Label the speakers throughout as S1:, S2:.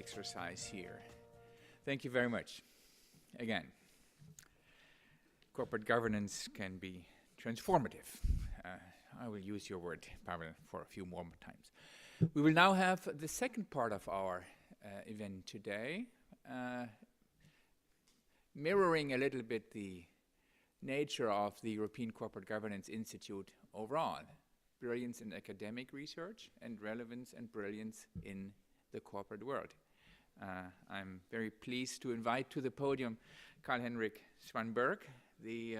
S1: exercise here. Thank you very much. Again, corporate governance can be transformative. I will use your word, Pavel, for a few more times. We will now have the second part of our event today, mirroring a little bit the nature of the European Corporate Governance Institute overall. Brilliance in academic research and relevance and brilliance in the corporate world. I'm very pleased to invite to the podium Karl-Henrik Svanberg, the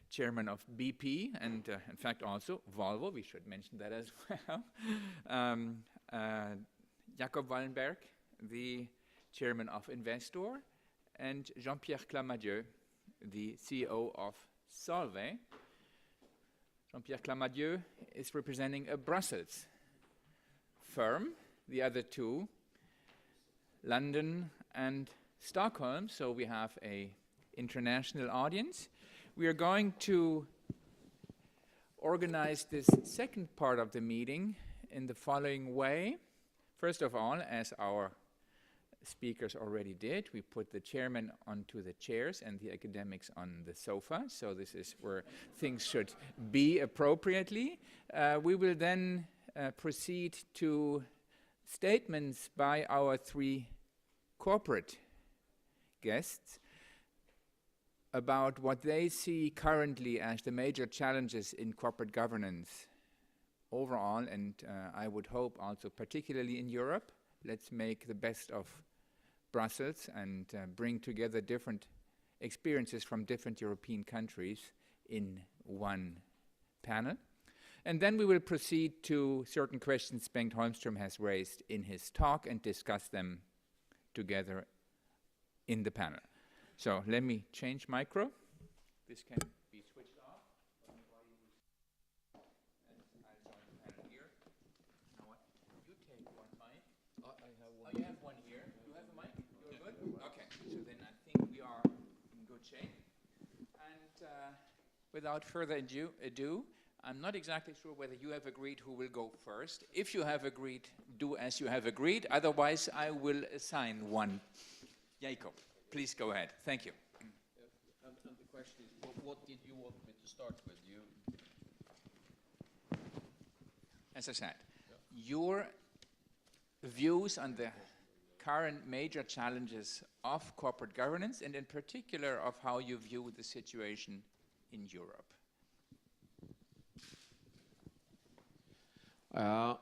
S1: chairman of BP and in fact also Volvo, we should mention that as well. Jakob Wallenberg, the chairman of Investor, and Jean-Pierre Clamadieu, the CEO of Solvay. Jean-Pierre Clamadieu is representing a Brussels firm, the other two, London and Stockholm, so we have an international audience. We are going to organize this second part of the meeting in the following way. First of all, as our speakers already did, we put the chairman onto the chairs and the academics on the sofa, so this is where things should be appropriately. We will then proceed to statements by our three corporate guests about what they see currently as the major challenges in corporate governance overall, and I would hope also particularly in Europe. Let's make the best of Brussels and bring together different experiences from different European countries in one panel. And then we will proceed to certain questions Bengt Holmström has raised in his talk and discuss them together in the panel. So let me change micro. This can be switched off. And I'll join the panel here. Now what? You take one mic. I have one. Oh, you have one here. You have a mic? You're good? Okay. So then I think we are in good shape. And without further ado, I'm not exactly sure whether you have agreed who will go first. If you have agreed, do as you have agreed. Otherwise, I will assign one. Jakob, please go ahead. Thank you.
S2: And the question is, what did you want me to start with?
S1: As I said, your views on the current major challenges of corporate governance, and in particular of how you view the situation in Europe.
S2: Well,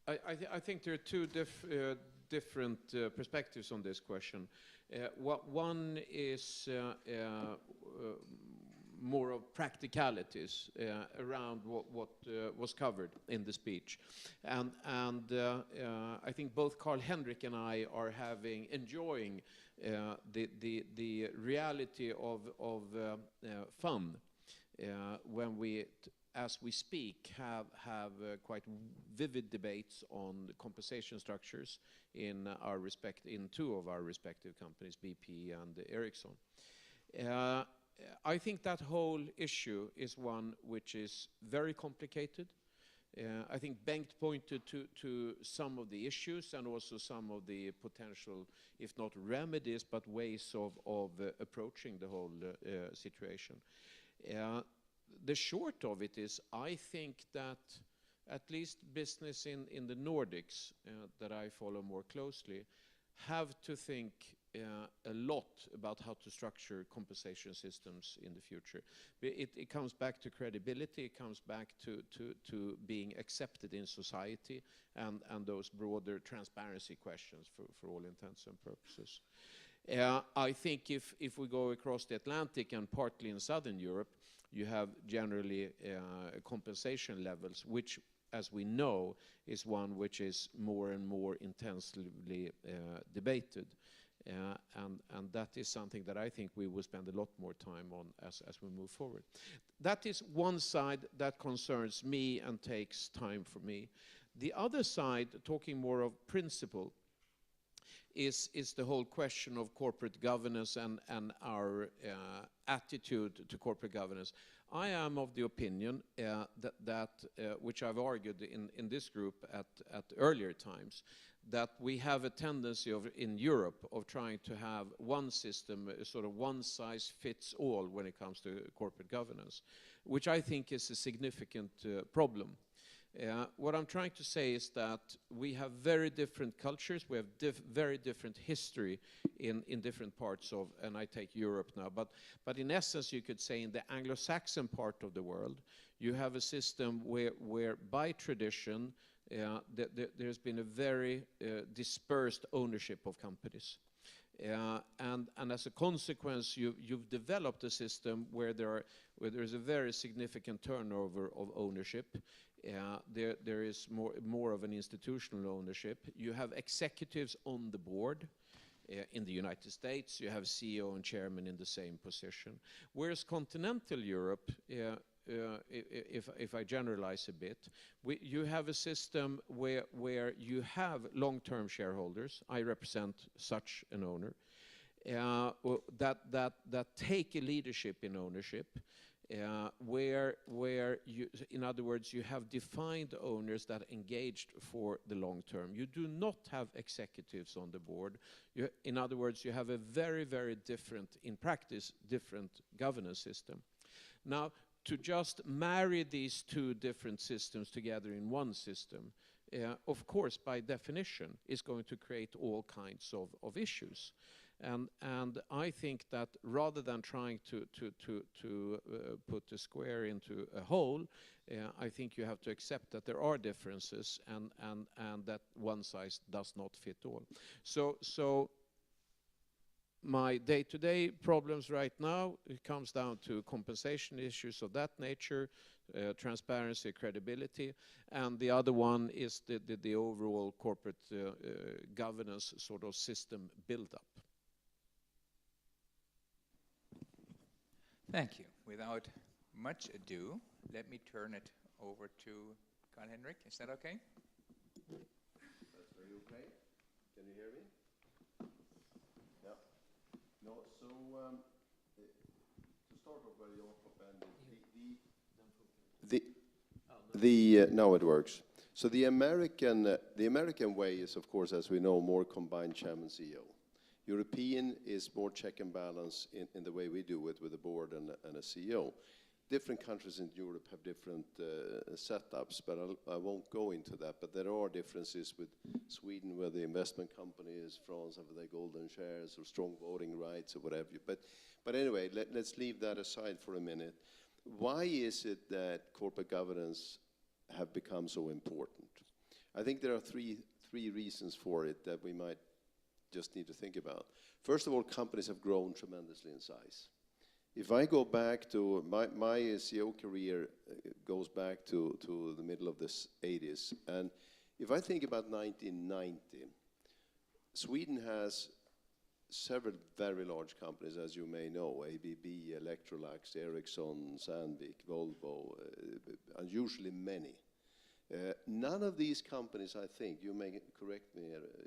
S2: I think there are two different perspectives on this question. One is more of practicalities around what was covered in the speech, and I think both Karl-Henrik and I are enjoying the reality of fun when we. As we speak, have quite vivid debates on the compensation structures in two of our respective companies, BP and Ericsson. I think that whole issue is one which is very complicated. I think Bengt pointed to some of the issues and also some of the potential, if not remedies, but ways of approaching the whole situation. The short of it is, I think that at least business in the Nordics that I follow more closely have to think a lot about how to structure compensation systems in the future. It comes back to credibility, it comes back to being accepted in society and those broader transparency questions for all intents and purposes. I think if we go across the Atlantic and partly in Southern Europe, you have generally compensation levels, which, as we know, is one which is more and more intensively debated. And that is something that I think we will spend a lot more time on as we move forward. That is one side that concerns me and takes time for me. The other side, talking more of principle, is the whole question of corporate governance and our attitude to corporate governance. I am of the opinion that which I've argued in this group at earlier times, that we have a tendency in Europe of trying to have one system, a sort of one size fits all when it comes to corporate governance, which I think is a significant problem. What I'm trying to say is that we have very different cultures, we have very different history in different parts of, and I take Europe now, but in essence you could say in the Anglo-Saxon part of the world, you have a system where by tradition there's been a very dispersed ownership of companies. And as a consequence, you've developed a system where there's a very significant turnover of ownership. There is more of an institutional ownership. You have executives on the board. In the United States, you have CEO and chairman in the same position. Whereas continental Europe, if I generalize a bit, you have a system where you have long-term shareholders. I represent such an owner that take a leadership in ownership. Where you, in other words, you have defined owners that engaged for the long term. You do not have executives on the board. In other words, you have a very, very different, in practice, different governance system. Now, to just marry these two different systems together in one system, of course, by definition, is going to create all kinds of issues. And I think that rather than trying to put a square into a hole, I think you have to accept that there are differences and that one size does not fit all. So my day-to-day problems right now, it comes down to compensation issues of that nature, transparency, credibility, and the other one is the overall corporate governance sort of system build-up.
S1: Thank you. Without much ado, let me turn it over to Carl-Henrik. Is that okay?
S3: That's very okay. Can you hear me? Yeah. No, so to start off where Jakob now it works. So the American way is, of course, as we know, more combined chairman CEO. European is more check and balance in the way we do it with a board and a CEO. Different countries in Europe have different setups, but I won't go into that. But there are differences with Sweden, where the investment company is, France, have their golden shares or strong voting rights or whatever. But anyway, let's leave that aside for a minute. Why is it that corporate governance have become so important? I think there are three reasons for it that we might just need to think about. First of all, companies have grown tremendously in size. If I go back to my CEO career, goes back to the middle of the 80s, and if I think about 1990, Sweden has several very large companies, as you may know, ABB, Electrolux, Ericsson, Sandvik, Volvo, unusually many. None of these companies, I think, you may correct me,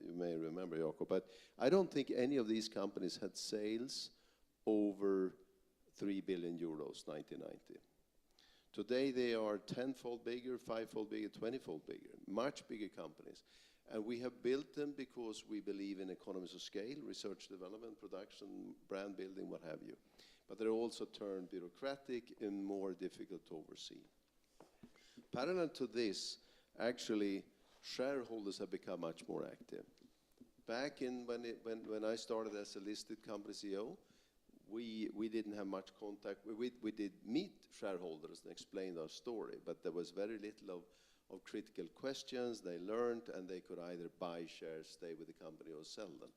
S3: you may remember, Jakob, but I don't think any of these companies had sales over 3 billion euros 1990. Today they are 10-fold bigger, 5-fold bigger, 20-fold bigger, much bigger companies. And we have built them because we believe in economies of scale, research, development, production, brand building, what have you. But they're also turned bureaucratic and more difficult to oversee. Parallel to this, actually, shareholders have become much more active. Back in when I started as a listed company CEO, we didn't have much contact. We did meet shareholders and explain our story, but there was very little of critical questions. They learned, and they could either buy shares, stay with the company, or sell them.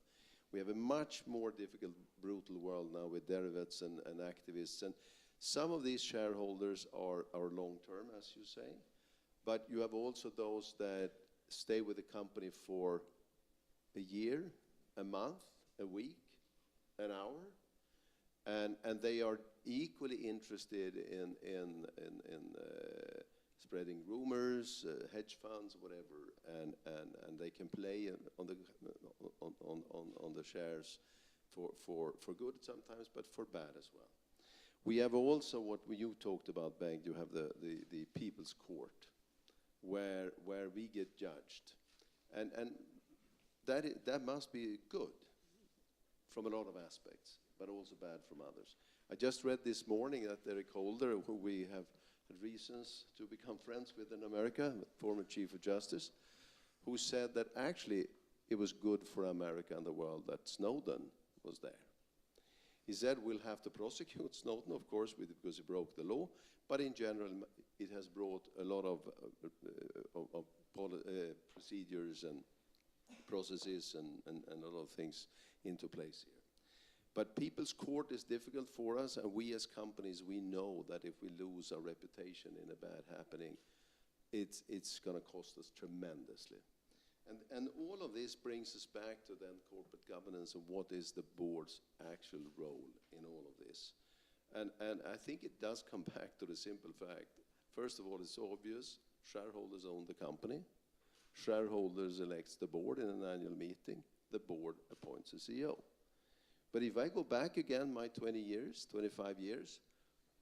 S3: We have a much more difficult, brutal world now with derivatives and activists. And some of these shareholders are long-term, as you say, but you have also those that stay with the company for a year, a month, a week, an hour, and they are equally interested in spreading rumors, hedge funds, whatever, and they can play on shares for good sometimes, but for bad as well. We have also what you talked about, Bengt. You have the People's Court, where we get judged, and that must be good from a lot of aspects, but also bad from others. I just read this morning that Shareholder, who we have had reasons to become friends with in America, former Chief of Justice, who said that actually it was good for America and the world that Snowden was there. He said we'll have to prosecute Snowden, of course, because he broke the law, but in general it has brought a lot of procedures and processes and a lot of things into place here. But People's Court is difficult for us, and we as companies, we know that if we lose our reputation in a bad happening, it's going to cost us tremendously. And all of this brings us back to then corporate governance and what is the board's actual role in all of this. And I think it does come back to the simple fact. First of all, it's obvious, shareholders own the company. Shareholders elects the board in an annual meeting. The board appoints a CEO. But if I go back again my 20 years, 25 years,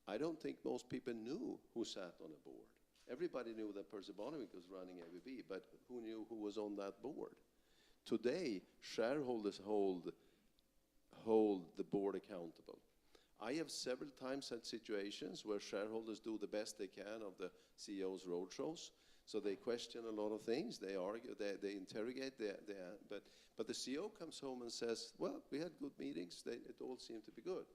S3: I don't think most people knew who sat on a board. Everybody knew that Percy Barnevik was running ABB, but who knew who was on that board? Today, shareholders hold the board accountable. I have several times had situations where shareholders do the best they can of the CEO's roadshows. So they question a lot of things, they argue, they interrogate, but the CEO comes home and says, well, we had good meetings, it all seemed to be good.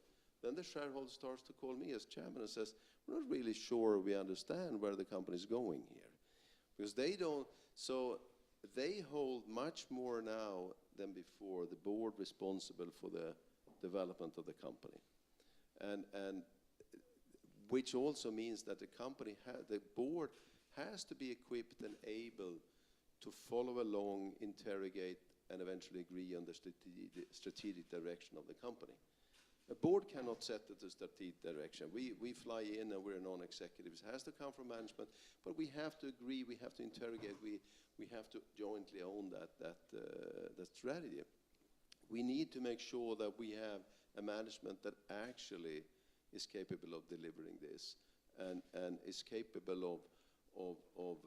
S3: Then the shareholder starts to call me as chairman and says, we're not really sure we understand where the company is going here. Because they don't, so they hold much more now than before the board responsible for the development of the company. And which also means that the company, the board has to be equipped and able to follow along, interrogate, and eventually agree on the strategic direction of the company. A board cannot set the strategic direction. We fly in and we're non-executives. It has to come from management, but we have to agree, we have to interrogate, we have to jointly own that strategy. We need to make sure that we have a management that actually is capable of delivering this and is capable of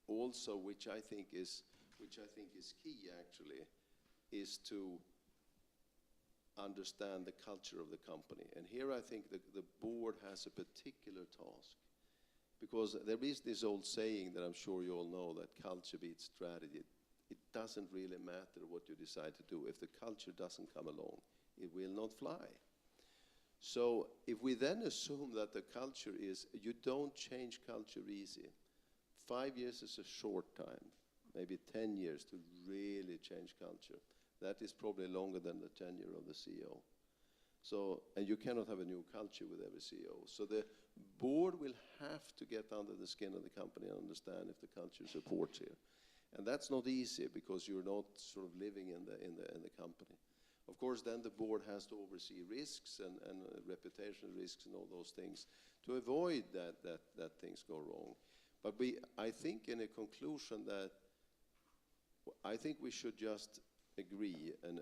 S3: also, which I think is key actually, is to understand the culture of the company. And here I think the board has a particular task, because there is this old saying that I'm sure you all know, that culture beats strategy. It doesn't really matter what you decide to do. If the culture doesn't come along, it will not fly. So if we then assume that the culture is, you don't change culture easy. 5 years is a short time, maybe 10 years to really change culture. That is probably longer than the tenure of the CEO. So, and you cannot have a new culture with every CEO. So the board will have to get under the skin of the company and understand if the culture supports here. And that's not easy, because you're not sort of living in the company. Of course, then the board has to oversee risks and reputational risks and all those things to avoid that things go wrong. But I think in a conclusion that I think we should just agree and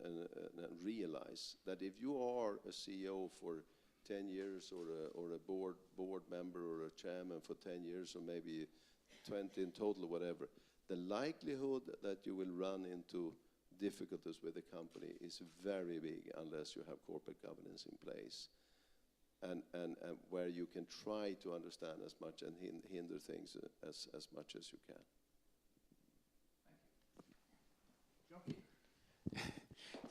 S3: realize that if you are a CEO for 10 years or a board member or a chairman for 10 years or maybe 20 in total or whatever, the likelihood that you will run into difficulties with the company is very big unless you have corporate governance in place and where you can try to understand as much and hinder things as much as you can.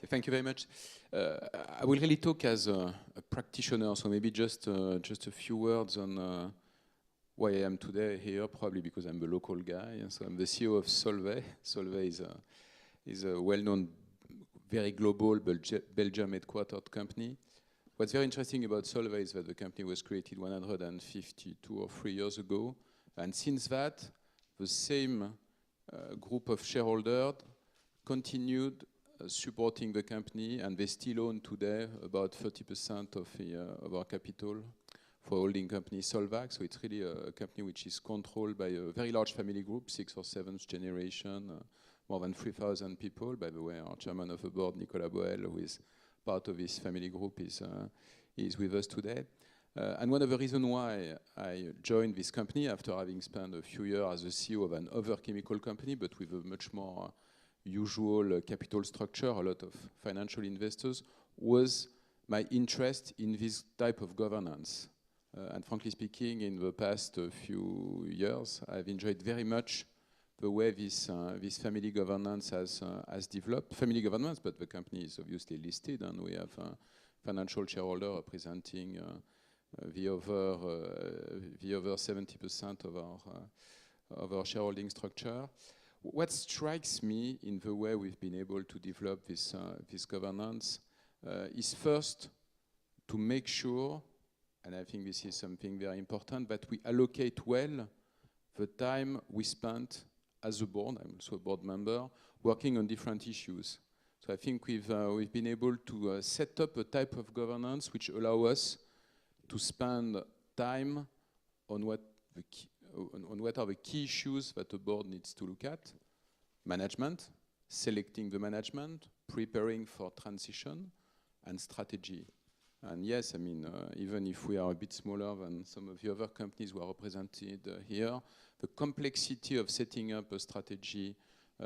S4: Thank you very much. I will really talk as a practitioner, so maybe just a few words on why I am today here, probably because I'm a local guy. And so I'm the CEO of Solvay. Solvay is a well-known, very global Belgium headquartered company. What's very interesting about Solvay is that the company was created 152 or 3 years ago. And since that, the same group of shareholders continued supporting the company, and they still own today about 30% of our capital for holding company Solvac. So it's really a company which is controlled by a very large family group, 6th or 7th generation, more than 3,000 people. By the way, our chairman of the board, Nicolas Boel, who is part of this family group, is with us today. And one of the reasons why I joined this company after having spent a few years as the CEO of another chemical company, but with a much more usual capital structure, a lot of financial investors, was my interest in this type of governance. And frankly speaking, in the past few years, I've enjoyed very much the way this family governance has developed. Family governance, but the company is obviously listed, and we have a financial shareholder representing the other 70% of our shareholding structure. What strikes me in the way we've been able to develop this governance is first to make sure, and I think this is something very important, that we allocate well the time we spent as a board, I'm also a board member, working on different issues. So I think we've been able to set up a type of governance which allow us to spend time on what are the key issues that the board needs to look at. Management, selecting the management, preparing for transition, and strategy. And yes, I mean, even if we are a bit smaller than some of the other companies who are represented here, the complexity of setting up a strategy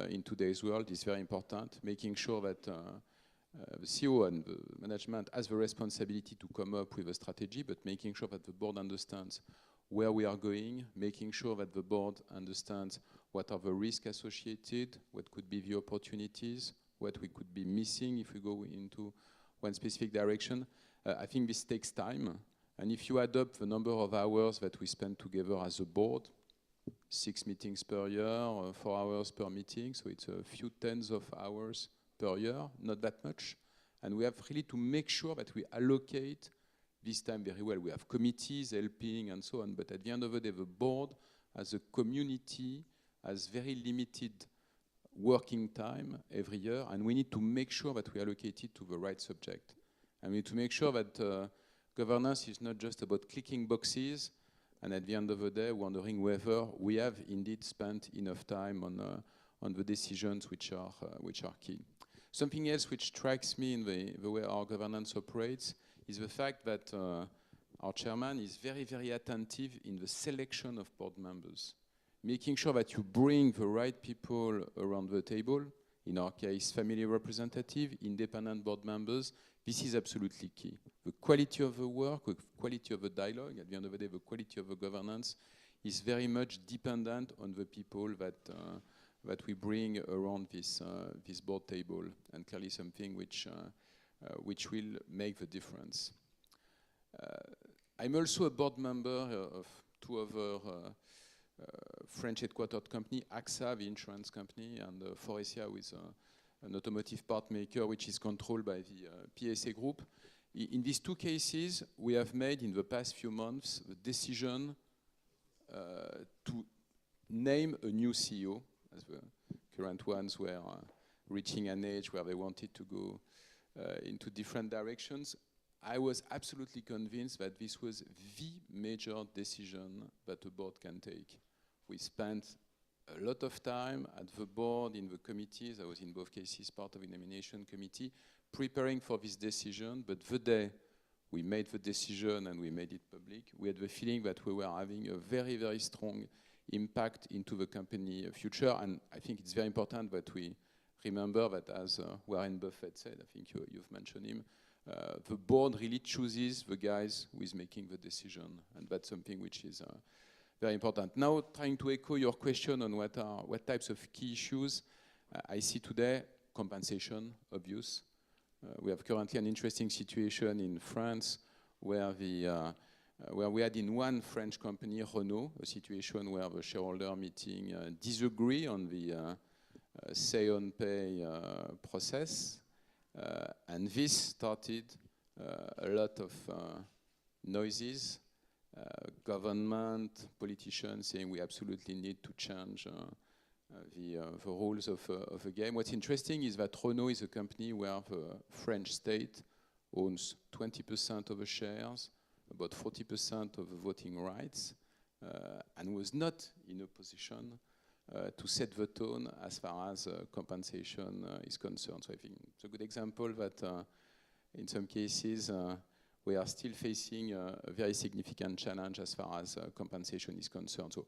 S4: in today's world is very important, making sure that the CEO and the management has the responsibility to come up with a strategy, but making sure that the board understands where we are going, making sure that the board understands what are the risks associated, what could be the opportunities, what we could be missing if we go into one specific direction. I think this takes time. And if you add up the number of hours that we spend together as a board, 6 meetings per year, 4 hours per meeting, so it's a few tens of hours per year, not that much. And we have really to make sure that we allocate this time very well. We have committees helping and so on, but at the end of the day, the board as a community has very limited working time every year, and we need to make sure that we allocate it to the right subject. And we need to make sure that governance is not just about clicking boxes, and at the end of the day, wondering whether we have indeed spent enough time on the decisions which are key. Something else which strikes me in the way our governance operates is the fact that our chairman is very, very attentive in the selection of board members, making sure that you bring the right people around the table, in our case, family representative, independent board members. This is absolutely key. The quality of the work, the quality of the dialogue, at the end of the day, the quality of the governance is very much dependent on the people that we bring around this board table, and clearly something which will make the difference. I'm also a board member of 2 other French headquartered company, AXA, the insurance company, and Faurecia, with an automotive part maker, which is controlled by the PSA group. In these 2 cases, we have made in the past few months the decision to name a new CEO, as the current ones were reaching an age where they wanted to go into different directions. I was absolutely convinced that this was the major decision that a board can take. We spent a lot of time at the board, in the committees. I was in both cases part of the nomination committee, preparing for this decision. But the day we made the decision and we made it public, we had the feeling that we were having a very, very strong impact into the company future. And I think it's very important that we remember that, as Warren Buffett said, I think you've mentioned him, the board really chooses the guys who is making the decision, and that's something which is very important. Now, trying to echo your question on what types of key issues I see today, compensation, obvious. We have currently an interesting situation in France where we had in one French company, Renault, a situation where the shareholder meeting disagree on the say on pay process. And this started a lot of noises, government, politicians saying we absolutely need to change the rules of the game. What's interesting is that Renault is a company where the French state owns 20% of the shares, about 40% of the voting rights, and was not in a position to set the tone as far as compensation is concerned. So I think it's a good example that in some cases we are still facing a very significant challenge as far as compensation is concerned. So,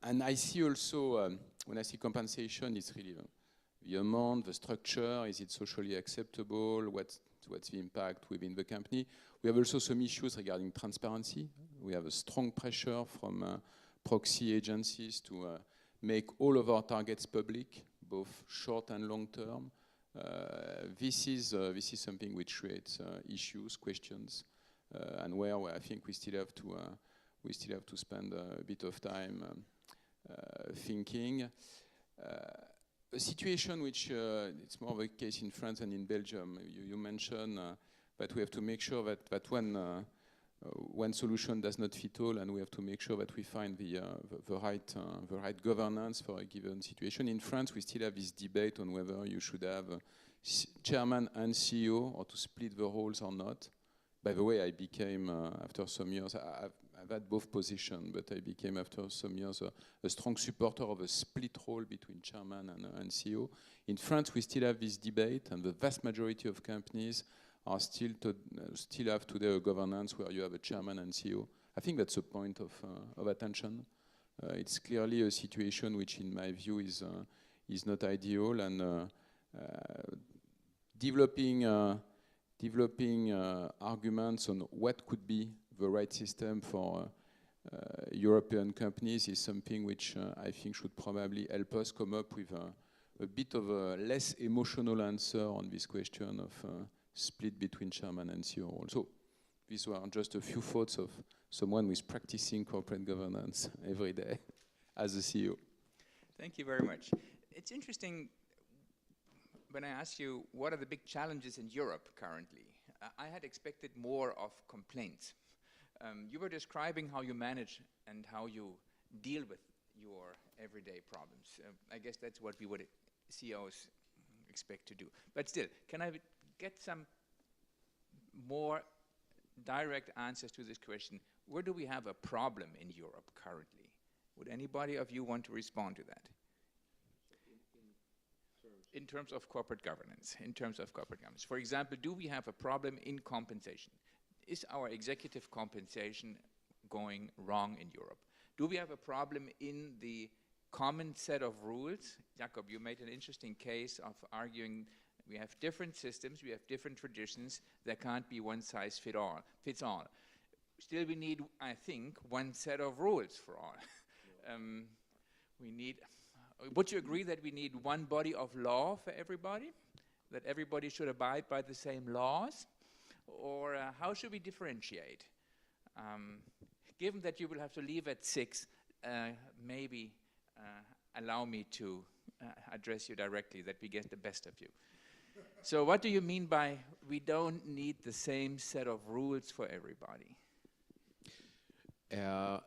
S4: and I see also, when I see compensation, it's really the amount, the structure, is it socially acceptable, what's the impact within the company. We have also some issues regarding transparency. We have a strong pressure from proxy agencies to make all of our targets public, both short and long term. This is something which creates issues, questions, and where I think we still have to spend a bit of time thinking. A situation which it's more of a case in France and in Belgium. You mentioned that we have to make sure that one solution does not fit all, and we have to make sure that we find the right governance for a given situation. In France, we still have this debate on whether you should have chairman and CEO, or to split the roles or not. By the way, I became, after some years, I've had both positions, but I became, after some years, a strong supporter of a split role between chairman and CEO. In France, we still have this debate, and the vast majority of companies are still have today a governance where you have a chairman and CEO. I think that's a point of attention. It's clearly a situation which, in my view, is not ideal, and developing arguments on what could be the right system for European companies is something which I think should probably help us come up with a bit of a less emotional answer on this question of split between chairman and CEO. Also, these were just a few thoughts of someone who is practicing corporate governance every day as a CEO.
S1: Thank you very much. It's interesting when I ask you what are the big challenges in Europe currently. I had expected more of complaints. You were describing how you manage and how you deal with your everyday problems. I guess that's what we would CEOs expect to do. But still, can I get some more direct answers to this question? Where do we have a problem in Europe currently? Would anybody of you want to respond to that? In terms of corporate governance, For example, do we have a problem in compensation? Is our executive compensation going wrong in Europe? Do we have a problem in the common set of rules? Jakob, you made an interesting case of arguing we have different systems, we have different traditions, there can't be one size fits all. Still, we need, I think, one set of rules for all. Would you agree that we need one body of law for everybody? That everybody should abide by the same laws? Or how should we differentiate? Given that you will have to leave at 6, maybe allow me to address you directly, that we get the best of you. So what do you mean by we don't need the same set of rules for everybody?
S2: No,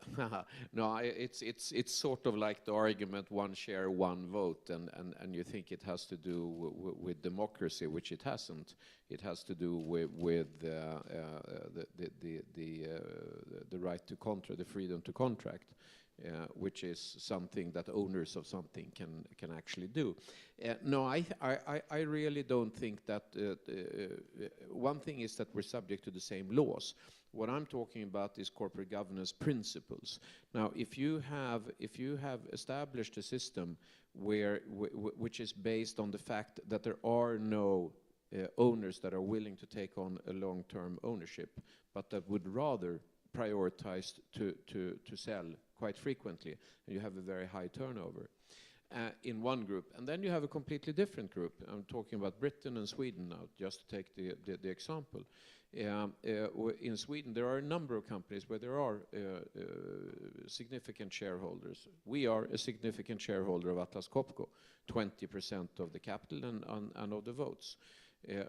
S2: it's sort of like the argument one share, one vote, and you think it has to do with democracy, which it hasn't. It has to do with the right to contract, the freedom to contract, which is something that owners of something can actually do. No, I really don't think that. One thing is that we're subject to the same laws. What I'm talking about is corporate governance principles. Now, if you have established a system which is based on the fact that there are no owners that are willing to take on a long-term ownership, but that would rather prioritize to sell quite frequently, and you have a very high turnover in one group, and then you have a completely different group. I'm talking about Britain and Sweden now, just to take the example. In Sweden, there are a number of companies where there are significant shareholders. We are a significant shareholder of Atlas Copco, 20% of the capital and of the votes.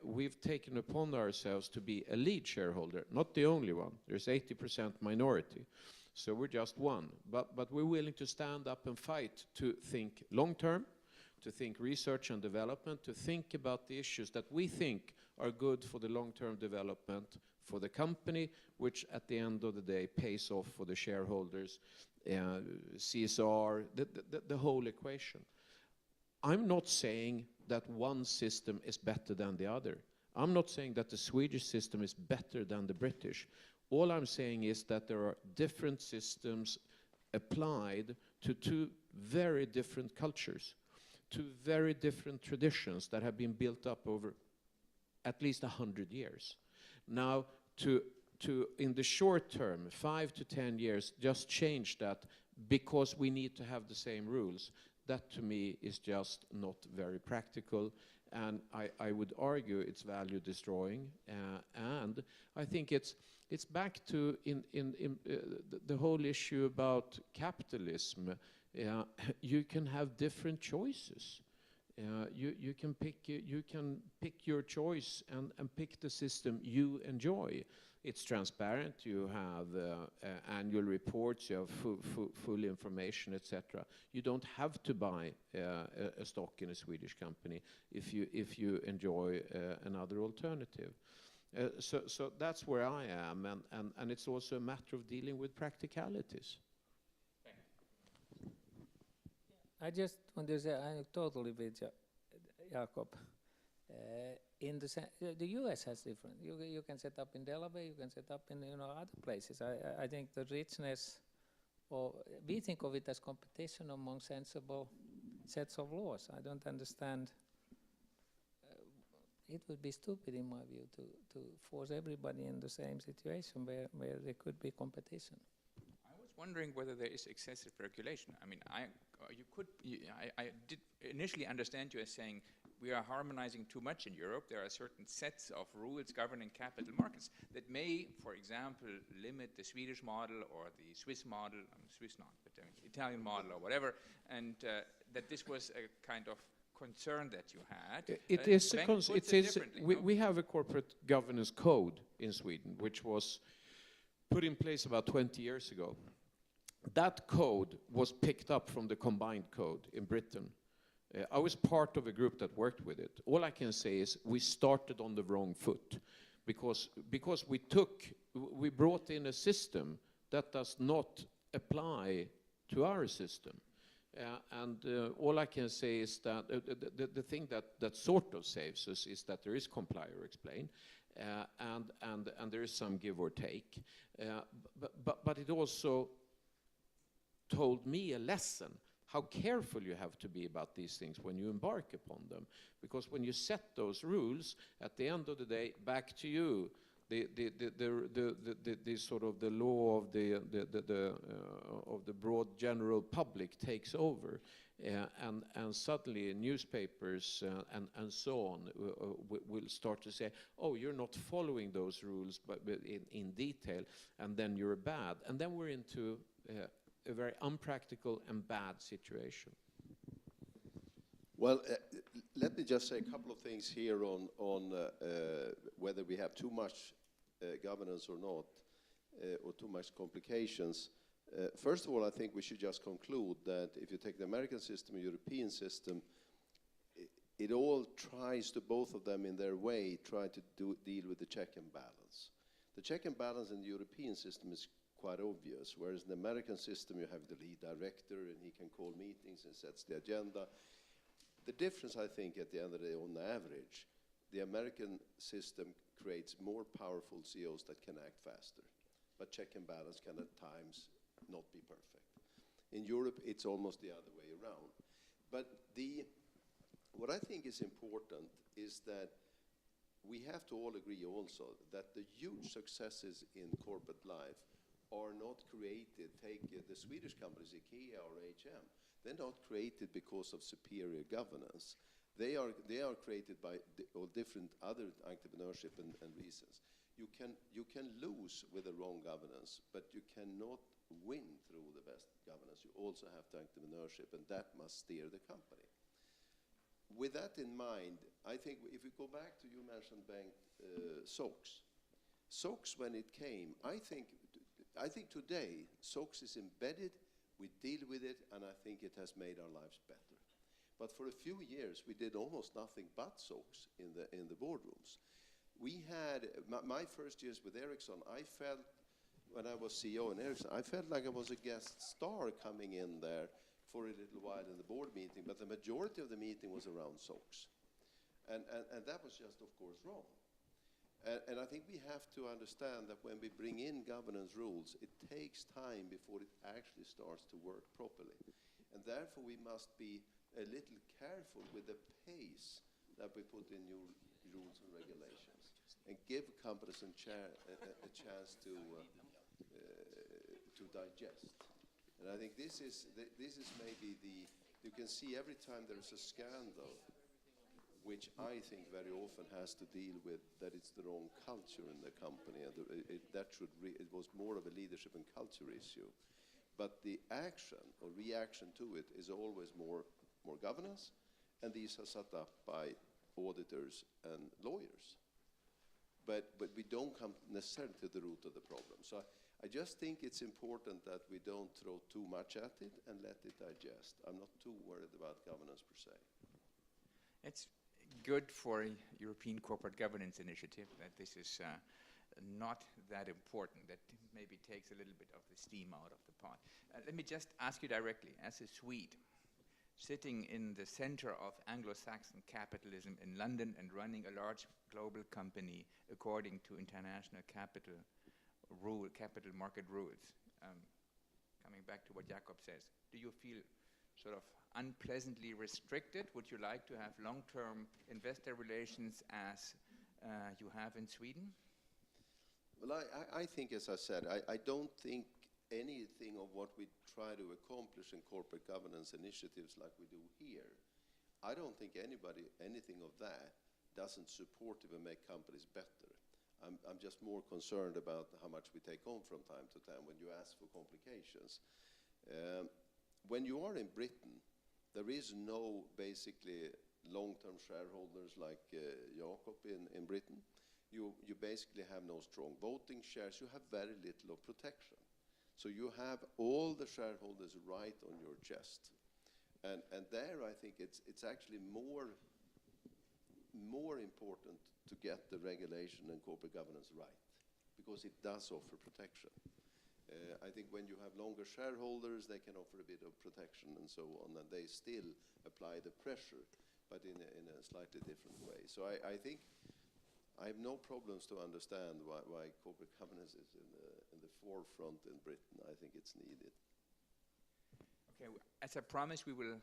S2: We've taken upon ourselves to be a lead shareholder, not the only one. There's 80% minority, so we're just one. But we're willing to stand up and fight to think long-term, to think research and development, to think about the issues that we think are good for the long-term development for the company, which at the end of the day pays off for the shareholders CSR, the whole equation. I'm not saying that one system is better than the other. I'm not saying that the Swedish system is better than the British. All I'm saying is that there are different systems applied to two very different cultures, two very different traditions that have been built up over at least 100 years. Now, to in the short term, 5 to 10 years, just change that because we need to have the same rules, that to me is just not very practical, and I would argue it's value destroying, and I think it's back to the whole issue about capitalism. You can have different choices. You can pick your choice and pick the system you enjoy. It's transparent. You have annual reports. You have full information, etc. You don't have to buy a stock in a Swedish company if you enjoy another alternative. So that's where I am, and it's also a matter of dealing with practicalities.
S5: I just want to say I'm totally with Jakob. The US has different. You can set up in Delaware. You can set up in other places. I think the richness, or we think of it as competition among sensible sets of laws. I don't understand. It would be stupid, in my view, to force everybody in the same situation where there could be competition.
S1: I was wondering whether there is excessive regulation. I mean, I did initially understand you as saying we are harmonizing too much in Europe. There are certain sets of rules governing capital markets that may, for example, limit the Swedish model or the Swiss model, Swiss not, but Italian model or whatever, and that this was a kind of concern that you had.
S2: It is. We have a corporate governance code in Sweden, which was put in place about 20 years ago. That code was picked up from the combined code in Britain. I was part of a group that worked with it. All I can say is we started on the wrong foot because we brought in a system that does not apply to our system. All I can say is that the thing that sort of saves us is that there is comply or explain, and there is some give or take. But it also told me a lesson, how careful you have to be about these things when you embark upon them. Because when you set those rules, at the end of the day, back to you, the sort of the law of the broad general public takes over, and suddenly newspapers and so on will start to say, oh, you're not following those rules but in detail, and then you're bad, and then we're into a very unpractical and bad situation.
S3: Well, let me just say a couple of things here on whether we have too much governance or not, or too much complications. First of all, I think we should just conclude that if you take the American system and European system, it all tries to, both of them in their way, try to deal with the check and balance. The check and balance in the European system is quite obvious, whereas in the American system you have the lead director and he can call meetings and sets the agenda. The difference, I think, at the end of the day, on average, the American system creates more powerful CEOs that can act faster, but check and balance can at times not be perfect. In Europe, it's almost the other way around. But what I think is important is that we have to all agree also that the huge successes in corporate life are not created, take the Swedish companies, ECGI or HM, they're not created because of superior governance. They are created by different other entrepreneurship and reasons. You can lose with the wrong governance, but you cannot win through the best governance. You also have the entrepreneurship, and that must steer the company. With that in mind, I think if we go back to, you mentioned, Bengt, SOX. SOX, when it came, I think today SOX is embedded, we deal with it, and I think it has made our lives better. But for a few years, we did almost nothing but SOX in the boardrooms. We had, my first years with Ericsson, I felt when I was CEO in Ericsson, I felt like I was a guest star coming in there for a little while in the board meeting, but the majority of the meeting was around SOX. And that was just, of course, wrong. And I think we have to understand that when we bring in governance rules, it takes time before it actually starts to work properly. And therefore, we must be a little careful with the pace that we put in new rules and regulations, and give companies a chance to digest. And I think this is maybe you can see every time there is a scandal, which I think very often has to deal with that it's the wrong culture in the company. And it was more of a leadership and culture issue. But the action or reaction to it is always more governance, and these are set up by auditors and lawyers. But we don't come necessarily to the root of the problem. So I just think it's important that we don't throw too much at it and let it digest. I'm not too worried about governance per se.
S1: It's good for a European Corporate Governance Initiative that this is not that important, that maybe takes a little bit of the steam out of the pot. Let me just ask you directly, as a Swede, sitting in the center of Anglo-Saxon capitalism in London and running a large global company according to international capital market rules. Coming back to what Jakob says, do you feel sort of unpleasantly restricted? Would you like to have long-term investor relations as you have in Sweden?
S3: Well, I think, as I said, I don't think anything of what we try to accomplish in corporate governance initiatives like we do here, I don't think anything of that doesn't support even make companies better. I'm just more concerned about how much we take on from time to time when you ask for complications. When you are in Britain, there is no basically long-term shareholders like Jakob in Britain. You basically have no strong voting shares. You have very little of protection. So you have all the shareholders right on your chest. And there I think it's actually more important to get the regulation and corporate governance right, because it does offer protection. I think when you have longer shareholders, they can offer a bit of protection and so on, and they still apply the pressure, but in a slightly different way. So I think I have no problems to understand why corporate governance is in the forefront in Britain. I think it's needed.
S1: Okay, as I promised, we will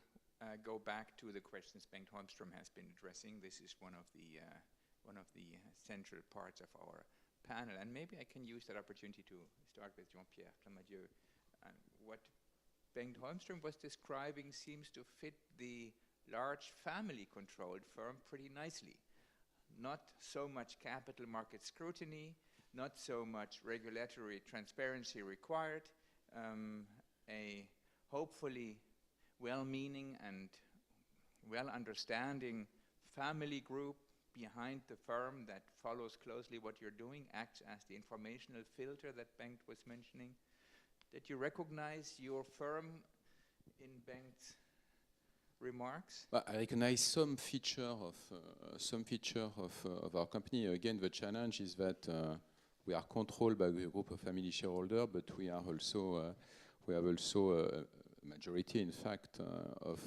S1: go back to the questions Bengt Holmström has been addressing. This is one of the central parts of our panel, and maybe I can use that opportunity to start with Jean-Pierre Clamadieu. What Bengt Holmström was describing seems to fit the large family-controlled firm pretty nicely. Not so much capital market scrutiny, not so much regulatory transparency required, a hopefully well-meaning and well-understanding family group behind the firm that follows closely what you're doing, acts as the informational filter that Bengt was mentioning. Did you recognize your firm in Bengt's remarks?
S4: Well, I recognize some feature of our company. Again, the challenge is that we are controlled by a group of family shareholders, but we have also a majority, in fact, of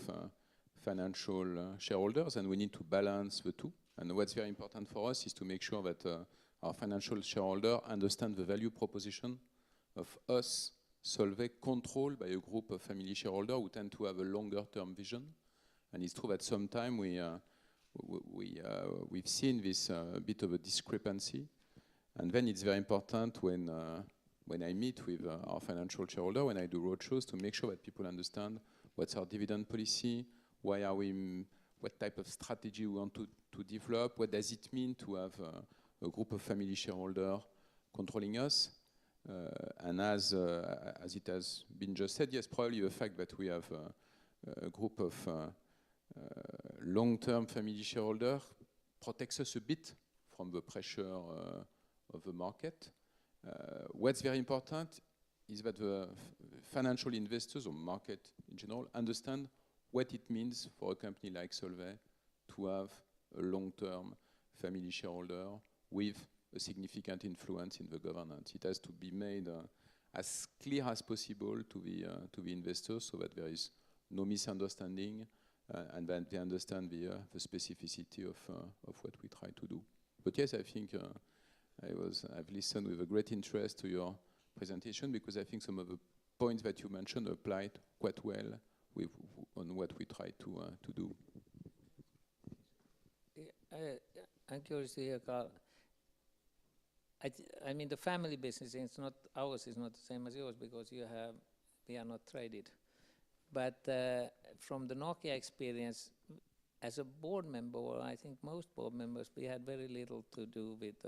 S4: financial shareholders, and we need to balance the two. And what's very important for us is to make sure that our financial shareholders understand the value proposition of us, Solvay, controlled by a group of family shareholders who tend to have a longer-term vision. And it's true that sometimes we've seen this bit of a discrepancy. And then it's very important when I meet with our financial shareholder, when I do roadshows, to make sure that people understand what's our dividend policy, what type of strategy we want to develop, what does it mean to have a group of family shareholders controlling us. And as it has been just said, yes, probably the fact that we have a group of long-term family shareholders protects us a bit from the pressure of the market. What's very important is that the financial investors or market in general understand what it means for a company like Solvay to have a long-term family shareholder with a significant influence in the governance. It has to be made as clear as possible to the investors, so that there is no misunderstanding, and that they understand the specificity of what we try to do. But yes, I think I've listened with a great interest to your presentation, because I think some of the points that you mentioned applied quite well on what we try to do.
S5: I'm curious to hear, Carl. I mean, the family business is not ours. Is not the same as yours, because we are not traded. But from the Nokia experience, as a board member, or I think most board members, we had very little to do with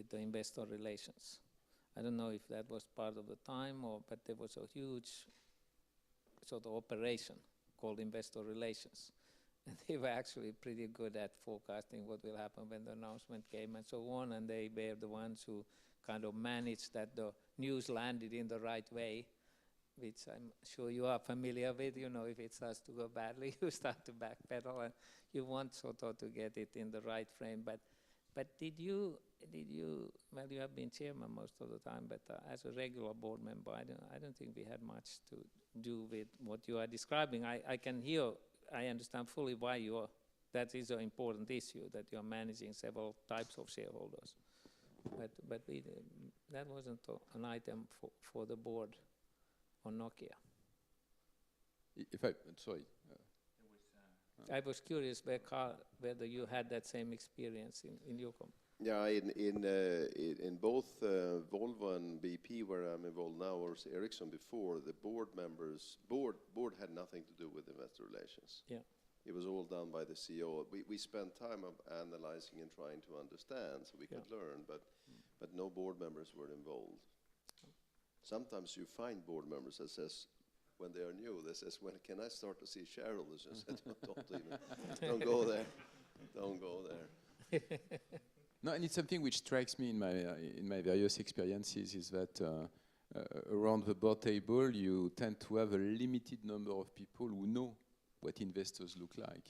S5: the investor relations. I don't know if that was part of the time, but there was a huge sort of operation called investor relations. And they were actually pretty good at forecasting what will happen when the announcement came and so on. And they were the ones who kind of managed that the news landed in the right way, which I'm sure you are familiar with. You know, if it starts to go badly, you start to backpedal, and you want sort of to get it in the right frame. But did you? Well, you have been chairman most of the time, but as a regular board member, I don't think we had much to do with what you are describing. I can hear. I understand fully why that is an important issue, that you are managing several types of shareholders. But that wasn't an item for the board on Nokia.
S4: Sorry.
S5: I was curious whether you had that same experience in your company.
S3: Yeah, in both Volvo and BP, where I'm involved now, or Ericsson before, the board had nothing to do with investor relations.
S5: Yeah.
S3: It was all done by the CEO. We spent time of analyzing and trying to understand, so we could learn, but no board members were involved. Sometimes you find board members that says, when they are new, they says, when can I start to see shareholders? I said, don't go there. Don't go there.
S4: No, and it's something which strikes me in my various experiences, is that around the board table, you tend to have a limited number of people who know what investors look like.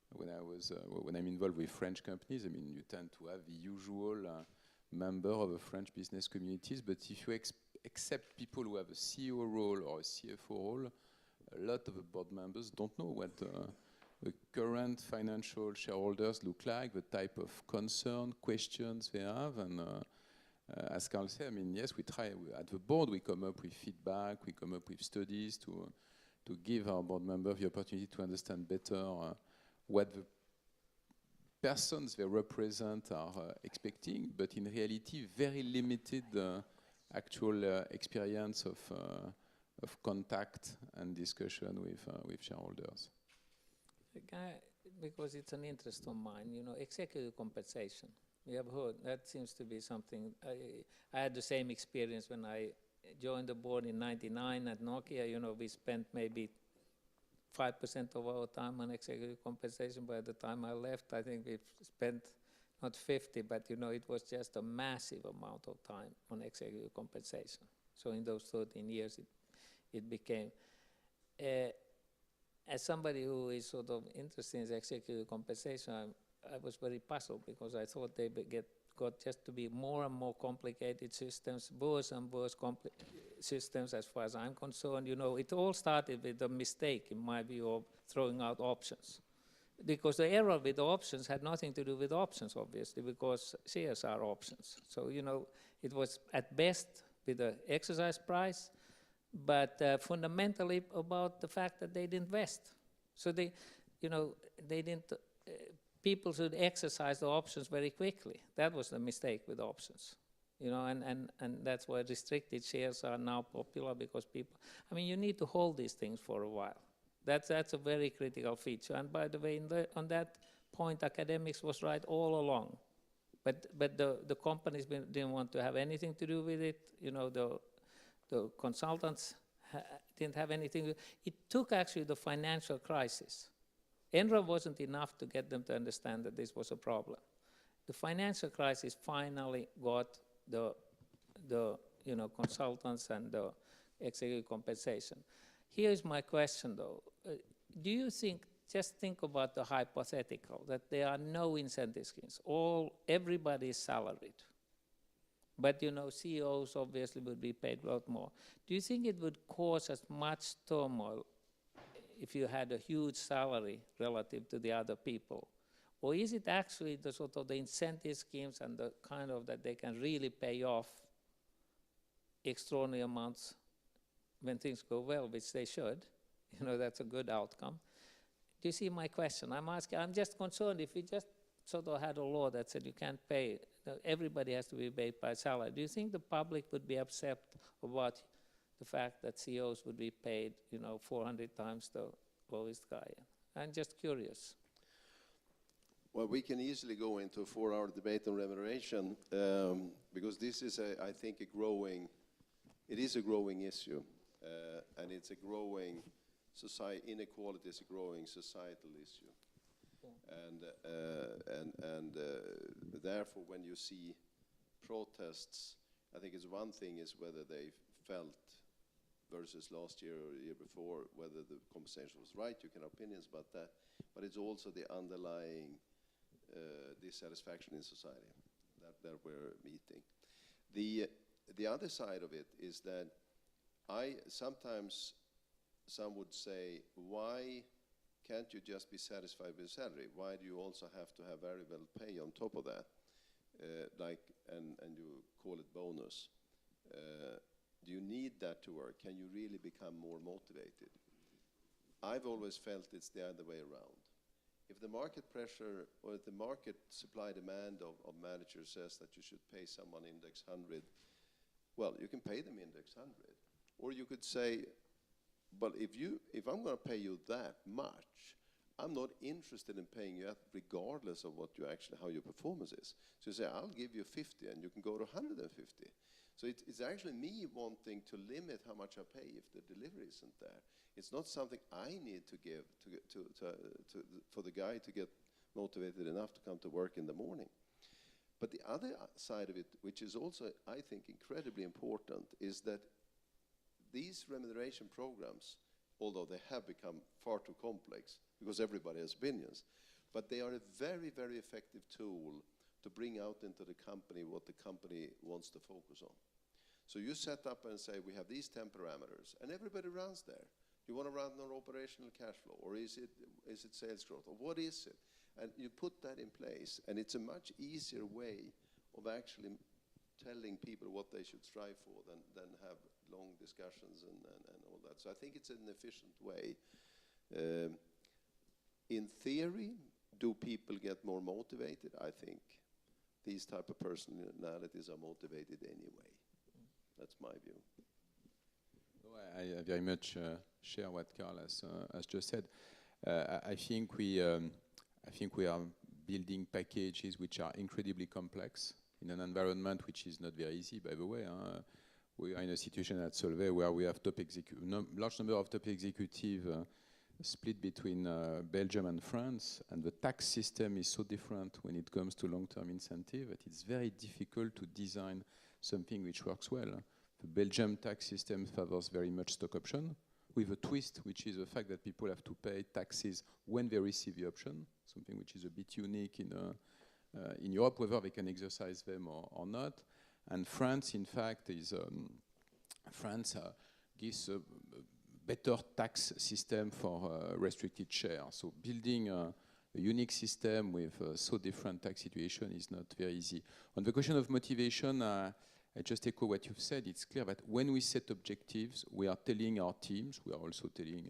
S4: When I'm involved with French companies, I mean, you tend to have the usual member of the French business communities, but if you accept people who have a CEO role or a CFO role, a lot of the board members don't know what the current financial shareholders look like, the type of concern, questions they have, and as Carl said, I mean, yes, we try, at the board, we come up with feedback, we come up with studies to give our board members the opportunity to understand better what the persons they represent are expecting, but in reality, very limited actual experience of contact and discussion with shareholders.
S5: Because it's an interest of mine, you know, executive compensation. We have heard that seems to be something. I had the same experience when I joined the board in '99 at Nokia. You know, we spent maybe 5% of our time on executive compensation. By the time I left, I think we've spent not 50, but you know, it was just a massive amount of time on executive compensation. So in those 13 years, it became. As somebody who is sort of interested in executive compensation, I was very puzzled, because I thought they got just to be more and more complicated systems, worse and worse systems as far as I'm concerned. You know, it all started with a mistake, in my view, of throwing out options. Because the error with the options had nothing to do with options, obviously, because shares are options. So, you know, it was at best with the exercise price, but fundamentally about the fact that they didn't vest. So they didn't, people should exercise the options very quickly. That was the mistake with options. You know, and that's why restricted shares are now popular, because people, I mean, you need to hold these things for a while. That's a very critical feature. And by the way, on that point, academics was right all along. But the companies didn't want to have anything to do with it. You know, the consultants didn't have anything. It took actually the financial crisis. Enron wasn't enough to get them to understand that this was a problem. The financial crisis finally got the consultants and the executive compensation. Here's my question, though. Do you think, just think about the hypothetical, that there are no incentive schemes, everybody is salaried, But you know, CEOs obviously would be paid a lot more. Do you think it would cause as much turmoil if you had a huge salary relative to the other people? Or is it actually the sort of the incentive schemes and the kind of that they can really pay off extraordinary amounts when things go well, which they should? You know, that's a good outcome. Do you see my question? I'm just concerned if we just sort of had a law that said you can't pay, everybody has to be paid by salary. Do you think the public would be upset about the fact that CEOs would be paid, you know, 400 times the lowest guy? I'm just curious.
S3: Well, we can easily go into a 4-hour debate on remuneration because this is, I think, it is a growing issue, and it's a growing inequality is a growing societal issue. And therefore, when you see protests, I think it's one thing is whether they felt versus last year or the year before, whether the compensation was right. You can have opinions about that, but it's also the underlying dissatisfaction in society that we're meeting. The other side of it is that sometimes some would say, why can't you just be satisfied with salary? Why do you also have to have variable pay on top of that? And you call it bonus. Do you need that to work? Can you really become more motivated? I've always felt it's the other way around. If the market pressure or the market supply demand of managers says that you should pay someone index 100, well, you can pay them index 100. Or you could say, but if I'm going to pay you that much, I'm not interested in paying you that regardless of what you actually, how your performance is. So you say, I'll give you 50 and you can go to 150. So it's actually me wanting to limit how much I pay if the delivery isn't there. It's not something I need to give for the guy to get motivated enough to come to work in the morning. But the other side of it, which is also, I think, incredibly important, is that these remuneration programs, although they have become far too complex because everybody has opinions, but they are a very, very effective tool to bring out into the company what the company wants to focus on. So you set up and say, we have these 10 parameters, and everybody runs there. You want to run on operational cash flow, or is it sales growth, or what is it? And you put that in place, and it's a much easier way of actually telling people what they should strive for than have long discussions and all that. So I think it's an efficient way. In theory, do people get more motivated? I think these type of personalities are motivated anyway. That's my view.
S4: I very much share what Carl has just said. I think we are building packages which are incredibly complex in an environment which is not very easy, by the way. We are in a situation at Solvay where we have large number of top executives split between Belgium and France, and the tax system is so different when it comes to long-term incentive that it's very difficult to design something which works well. The Belgium tax system favors very much stock option, with a twist, which is the fact that people have to pay taxes when they receive the option, something which is a bit unique in Europe, whether they can exercise them or not. And France, in fact, gives a better tax system for restricted share. So building a unique system with so different tax situation is not very easy. On the question of motivation, I just echo what you've said. It's clear that when we set objectives, we are telling our teams, we are also telling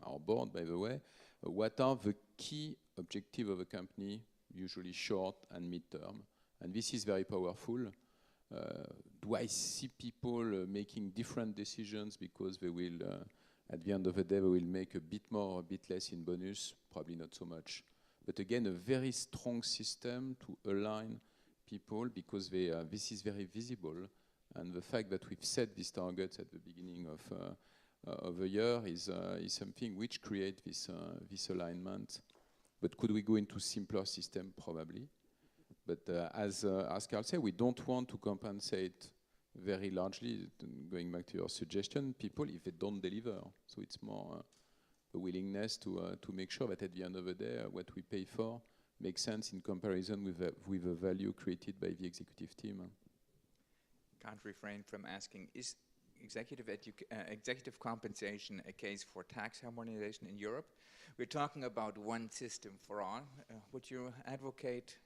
S4: our board, by the way, what are the key objectives of a company, usually short and mid-term. And this is very powerful. Do I see people making different decisions because they will, at the end of the day, they will make a bit more or a bit less in bonus? Probably not so much. But again, a very strong system to align people because this is very visible. And the fact that we've set these targets at the beginning of the year is something which creates this alignment. But could we go into simpler system? Probably. But as Carl said, we don't want to compensate very largely, going back to your suggestion, people if they don't deliver. So it's more a willingness to make sure that at the end of the day, what we pay for makes sense in comparison with the value created by the executive team.
S1: can't refrain from asking, is executive compensation a case for tax harmonization in Europe? We're talking about one system for all. Would you advocate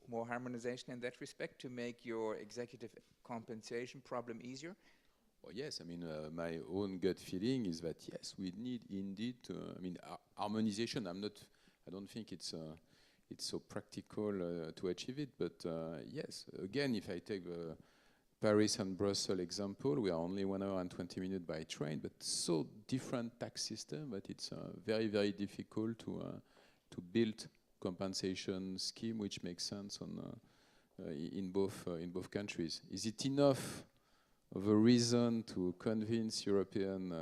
S1: more harmonization in that respect to make your executive compensation problem easier?
S4: Well, yes, I mean, my own gut feeling is that yes, we need indeed, harmonization. I don't think it's so practical to achieve it, but yes, again, if I take the Paris and Brussels example, we are only 1 hour and 20 minutes by train, but so different tax system that it's very, very difficult to build compensation scheme which makes sense in both countries. Is it enough of a reason to convince European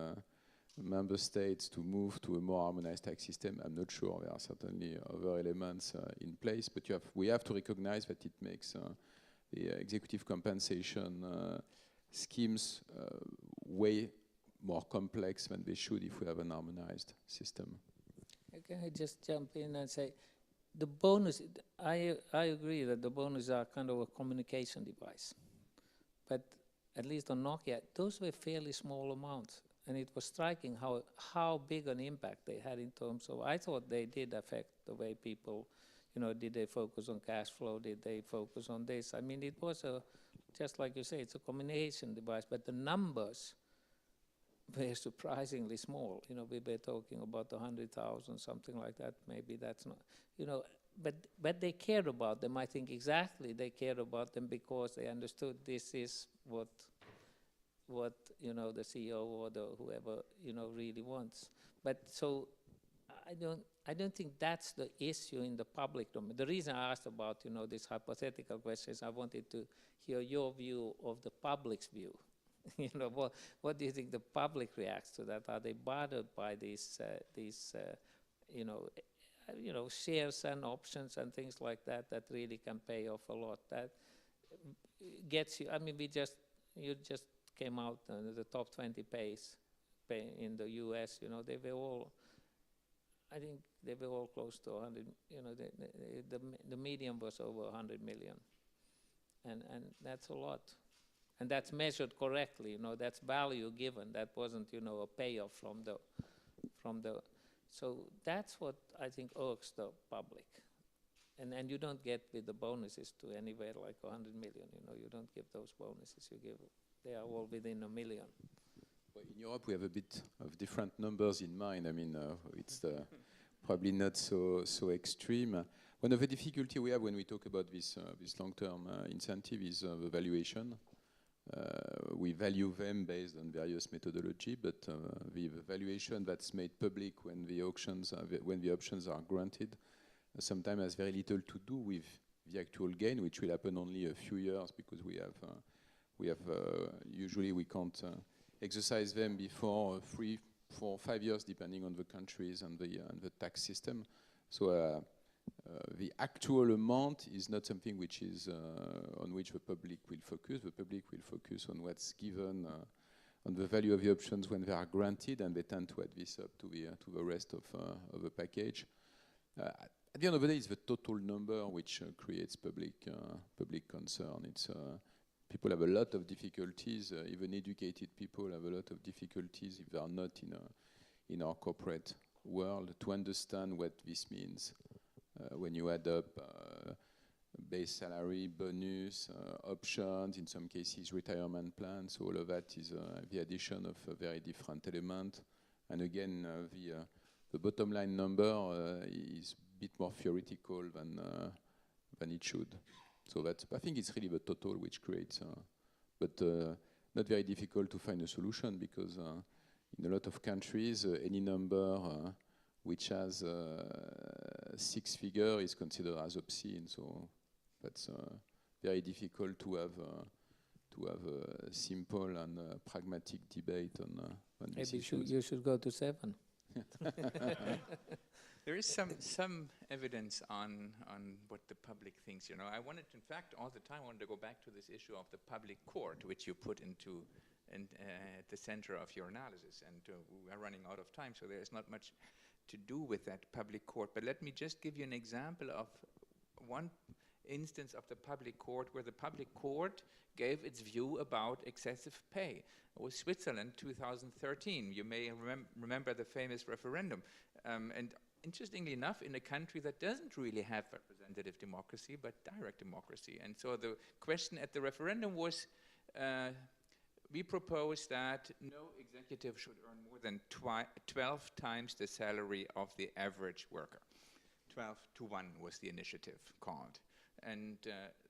S4: member states to move to a more harmonized tax system? I'm not sure. There are certainly other elements in place, but we have to recognize that it makes the executive compensation schemes way more complex than they should if we have an harmonized system.
S5: Can I just jump in and say, the bonus, I agree that the bonuses are kind of a communication device. But at least on Nokia, those were fairly small amounts. And it was striking how big an impact they had in terms of, I thought they did affect the way people, did they focus on cash flow? Did they focus on this? I mean, it was just like you say, it's a communication device, but the numbers were surprisingly small. We were talking about 100,000, something like that. Maybe that's not, but they cared about them. I think exactly they cared about them because they understood this is what the CEO or whoever really wants. But so I don't think that's the issue in the public domain. The reason I asked about these hypothetical questions, I wanted to hear your view of the public's view. What do you think the public reacts to that? Are they bothered by these shares and options and things like that really can pay off a lot? That gets you. I mean, you just came out the top 20 pays in the U.S. They were all. I think they were all close to 100. The median was over 100 million, and that's a lot. And that's measured correctly, that's value given. That wasn't, a payoff from the. So that's what I think irks the public. And you don't get with the bonuses to anywhere like 100 million, you don't give those bonuses. They are all within $1 million.
S4: Well, in Europe, we have a bit of different numbers in mind. I mean, it's probably not so extreme. One of the difficulty we have when we talk about this long-term incentive is the valuation. We value them based on various methodology, but the valuation that's made public when the options are granted sometimes has very little to do with the actual gain, which will happen only a few years because usually we can't exercise them before 3, 4, 5 years, depending on the countries and the tax system. So the actual amount is not something which is on which the public will focus. The public will focus on what's given, on the value of the options when they are granted, and they tend to add this up to the rest of the package. At the end of the day, it's the total number which creates public concern. It's people have a lot of difficulties. Even educated people have a lot of difficulties if they are not in our corporate world to understand what this means. When you add up base salary, bonus, options, in some cases retirement plans, all of that is the addition of a very different element. And again, the bottom line number is a bit more theoretical than it should. So I think it's really the total which creates, but not very difficult to find a solution because in a lot of countries, any number which has 6 figure is considered as obscene. So that's very difficult to have a simple and pragmatic debate on these issues.
S5: You should go to 7.
S1: There is some evidence on what the public thinks. I wanted, in fact, all the time, I wanted to go back to this issue of the public court, which you put into at the center of your analysis. And we are running out of time, so there is not much to do with that public court. But let me just give you an example of one instance of the public court where the public court gave its view about excessive pay. It was Switzerland, 2013. You may remember the famous referendum. And interestingly enough, in a country that doesn't really have representative democracy, but direct democracy. And so the question at the referendum was, we propose that no executive should earn more than 12 times the salary of the average worker. 12-1 was the initiative called. And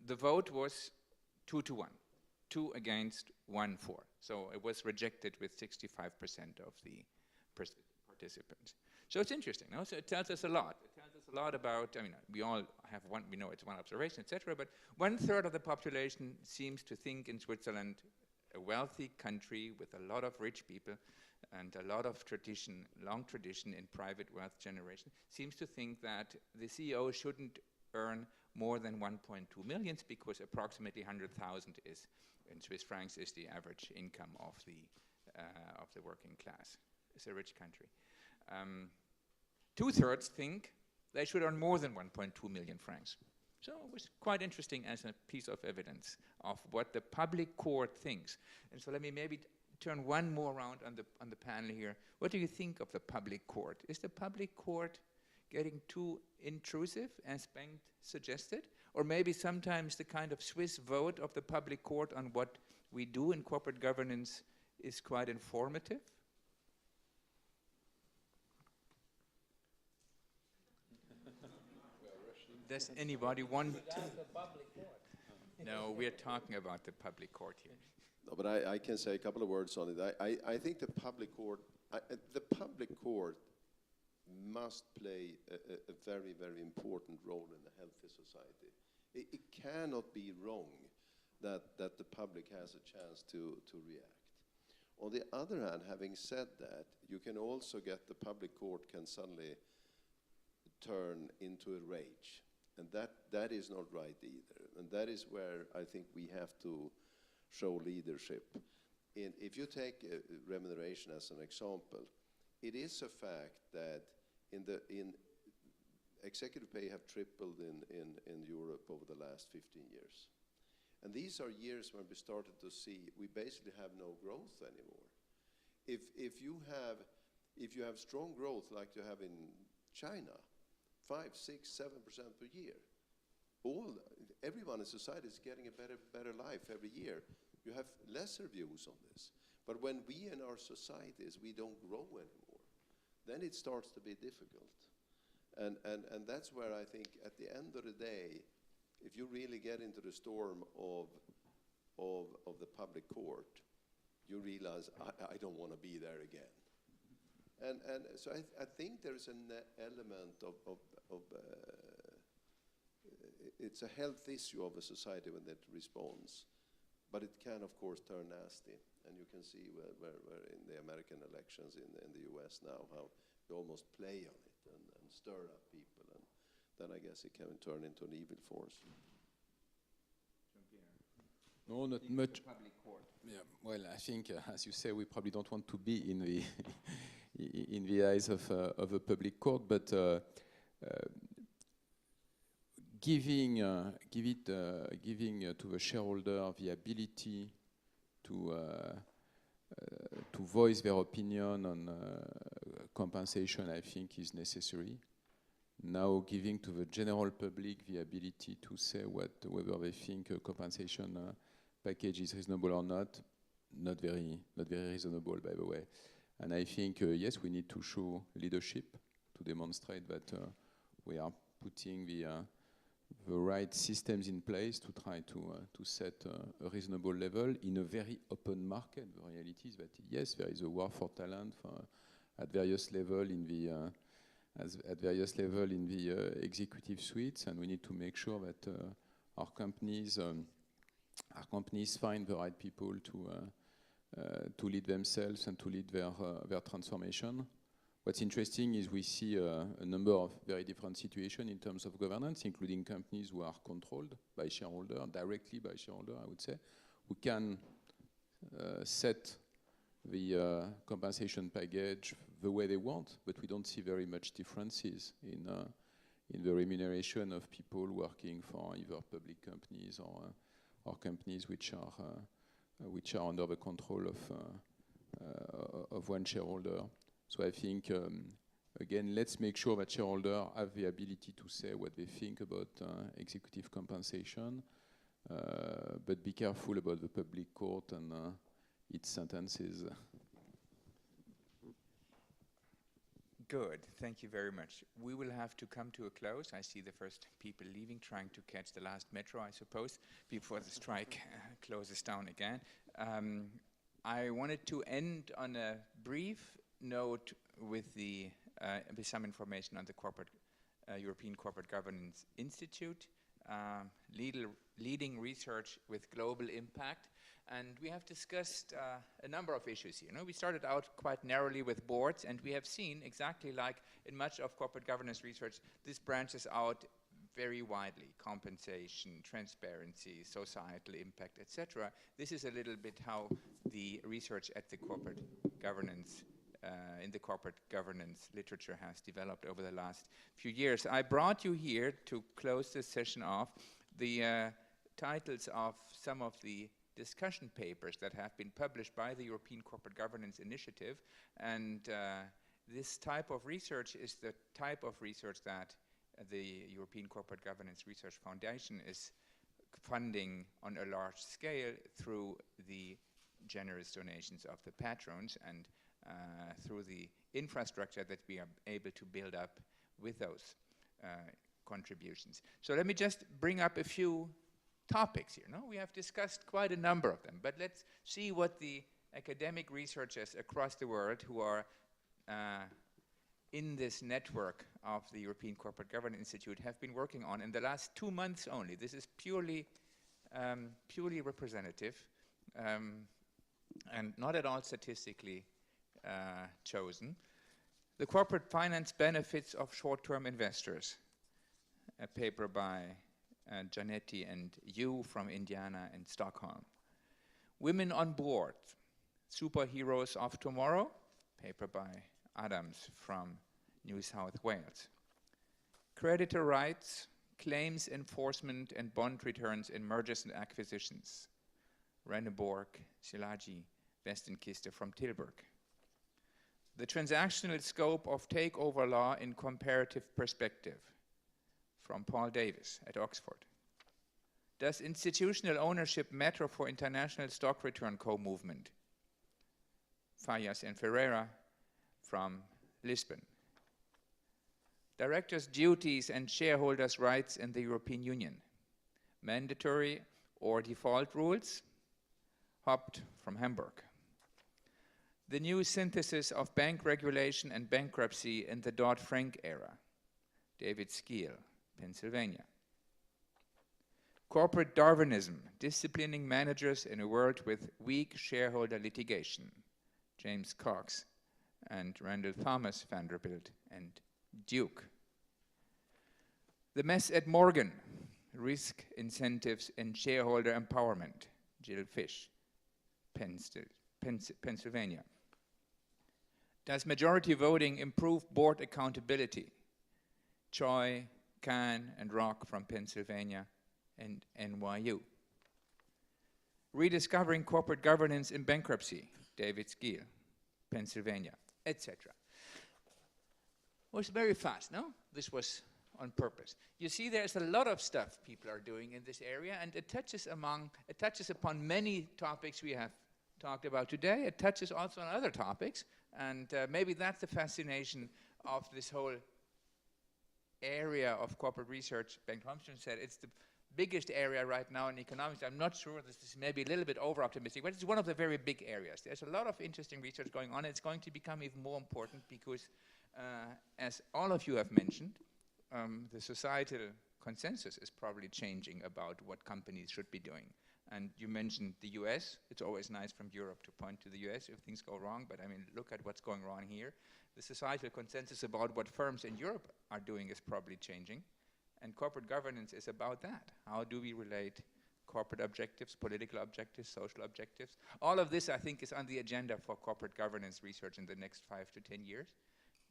S1: the vote was 2-1. 2 against 1 for. So it was rejected with 65% of the participants. So it's interesting, no? So it tells us a lot. It tells us a lot about, I mean, we all have one, we know it's one observation, etc., but 1/3 of the population seems to think in Switzerland, a wealthy country with a lot of rich people and a lot of tradition, long tradition in private wealth generation, seems to think that the CEO shouldn't earn more than 1.2 million because approximately 100,000 is, in Swiss francs, is the average income of the working class. It's a rich country. 2/3 think they should earn more than 1.2 million francs. So it was quite interesting as a piece of evidence of what the public court thinks. And so let me maybe turn one more round on the panel here. What do you think of the public court? Is the public court getting too intrusive, as Bengt suggested? Or maybe sometimes the kind of Swiss vote of the public court on what we do in corporate governance is quite informative? Does anybody want to? No, we're talking about the public court here.
S3: No, but I can say a couple of words on it. I think the public court must play a very, very important role in a healthy society. It cannot be wrong that the public has a chance to react. On the other hand, having said that, you can also get the public court can suddenly turn into a rage. And that is not right either. And that is where I think we have to show leadership. If you take remuneration as an example, it is a fact that in executive pay have tripled in Europe over the last 15 years. And these are years when we started to see we basically have no growth anymore. If you have strong growth like you have in China, 5, 6, 7% per year, everyone in society is getting a better life every year. You have lesser views on this. But when we in our societies, we don't grow anymore, then it starts to be difficult. And that's where I think at the end of the day, if you really get into the storm of the public court, you realize, I don't want to be there again. And so I think there's an element of it's a health issue of a society when it responds. But it can, of course, turn nasty. And you can see where in the American elections in the US now, how you almost play on it and stir up people. And then I guess it can turn into an evil force.
S4: No, not much. Yeah, well, I think, as you say, we probably don't want to be in the in the eyes of a public court, but giving to the shareholder the ability to voice their opinion on compensation, I think, is necessary. Now, giving to the general public the ability to say whether they think a compensation package is reasonable or not very reasonable, by the way. And I think, yes, we need to show leadership to demonstrate that we are putting the right systems in place to try to set a reasonable level in a very open market. The reality is that, yes, there is a war for talent at various levels in the executive suites, and we need to make sure that our companies find the right people to lead themselves and to lead their transformation. What's interesting is we see a number of very different situations in terms of governance, including companies who are controlled by shareholder, directly by shareholder, I would say, who can set the compensation package the way they want, but we don't see very much differences in the remuneration of people working for either public companies or companies which are under the control of one shareholder. So I think, again, let's make sure that shareholders have the ability to say what they think about executive compensation, but be careful about the public court and its sentences.
S1: Good, thank you very much. We will have to come to a close. I see the first people leaving, trying to catch the last metro, I suppose, before the strike closes down again. I wanted to end on a brief note with some information on the European Corporate Governance Institute, leading research with global impact. And we have discussed a number of issues here. We started out quite narrowly with boards, and we have seen, exactly like in much of corporate governance research, this branches out very widely: compensation, transparency, societal impact, etc. This is a little bit how the research at the corporate governance, in the corporate governance literature has developed over the last few years. I brought you here to close this session off the titles of some of the discussion papers that have been published by the European Corporate Governance Initiative, and this type of research is the type of research that the European Corporate Governance Research Foundation is funding on a large scale through the generous donations of the patrons and through the infrastructure that we are able to build up with those contributions. So let me just bring up a few topics here. We have discussed quite a number of them, but let's see what the academic researchers across the world who are in this network of the European Corporate Governance Institute have been working on in the last 2 months only. This is purely representative and not at all statistically chosen. The Corporate Finance Benefits of Short-Term Investors, a paper by Giannetti and Yu from Indiana and Stockholm. Women on Board, Superheroes of Tomorrow, paper by Adams from New South Wales. Creditor Rights, Claims Enforcement and Bond Returns in Mergers and Acquisitions, Renneborg, Szilágyi, Westenkiste from Tilburg. The Transactional Scope of Takeover Law in Comparative Perspective, from Paul Davis at Oxford. Does institutional ownership matter for international stock return co-movement? Fallas and Ferreira from Lisbon. Directors' duties and shareholders' rights in the European Union. Mandatory or default rules? Haupt from Hamburg. The new synthesis of bank regulation and bankruptcy in the Dodd-Frank era. David Skeel, Pennsylvania. Corporate Darwinism, disciplining managers in a world with weak shareholder litigation. James Cox and Randall Thomas, Vanderbilt and Duke. The Mess at Morgan, risk incentives and shareholder empowerment. Jill Fish, Pennsylvania. Does majority voting improve board accountability? Choi, Kahn, and Rock from Pennsylvania and NYU. Rediscovering Corporate Governance in Bankruptcy, David Skeel, Pennsylvania, etc. It was very fast, no? This was on purpose. You see, there's a lot of stuff people are doing in this area, and it touches upon many topics we have talked about today. It touches also on other topics, and maybe that's the fascination of this whole area of corporate research. Bengt Holmström said it's the biggest area right now in economics. I'm not sure, this is maybe a little bit over-optimistic, but it's one of the very big areas. There's a lot of interesting research going on. It's going to become even more important because, as all of you have mentioned, the societal consensus is probably changing about what companies should be doing. And you mentioned the US. It's always nice from Europe to point to the US if things go wrong, but I mean, look at what's going on here. The societal consensus about what firms in Europe are doing is probably changing. And corporate governance is about that. How do we relate corporate objectives, political objectives, social objectives? All of this, I think, is on the agenda for corporate governance research in the next 5 to 10 years.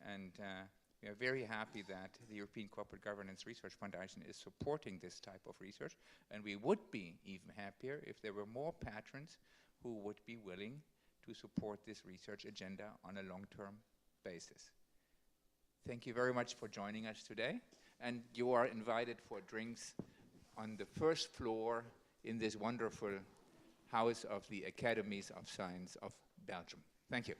S1: And We are very happy that the European Corporate Governance Research Foundation is supporting this type of research, and we would be even happier if there were more patrons who would be willing to support this research agenda on a long-term basis. Thank you very much for joining us today, and you are invited for drinks on the first floor in this wonderful house of the Academies of Science of Belgium. Thank you.